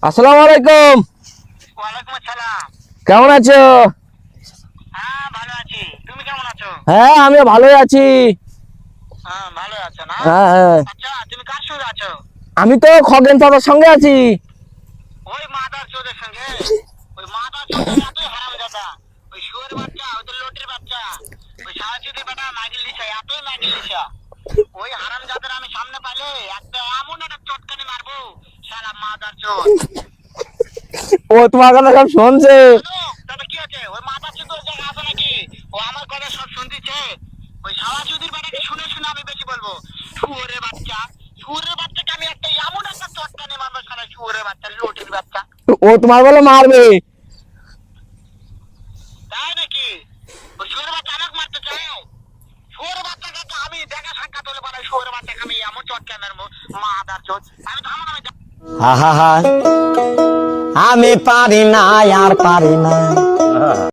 আসসালামু আলাইকুম। ওয়ালাইকুম আসসালাম। কেমন আছো? হ্যাঁ ভালো আছি, তুমি কেমন আছো? হ্যাঁ আমিও ভালোই আছি। হ্যাঁ ভালো আছো না? হ্যাঁ হ্যাঁ, আচ্ছা তুমি কার সঙ্গে আছো? আমি তো খগেন দাদার সঙ্গে আছি। ওই মাদার চোদের সঙ্গে? ওই মাদার চোদের এতই হারামজাদা, ওই শুয়োর বাচ্চা, ওই তো লটির বাচ্চা, ওই সারাচুদি বেটা নাগিল লিসা, এতই নাগিল লিসা। ওই হারামজাদার আমি সামনে পাইলে একটা এমন একটা চটকানি মারবো, শালা মাদার চোদ। ও তোমার কথা সব শুনছে। শোনো, তাতে কি হচ্ছে? ওই মাদার চোদের জায়গা আছে নাকি? ও আমার কথা সব শুনতেছে। ওই সারাচুদির বেটাকে শুনে শুনে আমি বেশি বলবো, শুয়োরের বাচ্চা, শুয়োরের বাচ্চাকে আমি একটা এমন একটা চটকানি মারবো, শালা শুয়োরের বাচ্চা, লটির বাচ্চা। ও তোমার বলে মারবে। তাই নাকি? ওই শুয়োরের বাচ্চা আমাকে মারতে চাও? শুয়োরের বাচ্চাকে আমি দেখা সাক্ষাৎ হলে পারে, শুয়োরের বাচ্চাকে আমি এমন চটকানি মারবো, মাদার চোদ। আমি থামো না, হা হা হা, আমি পারি না আর পারি না।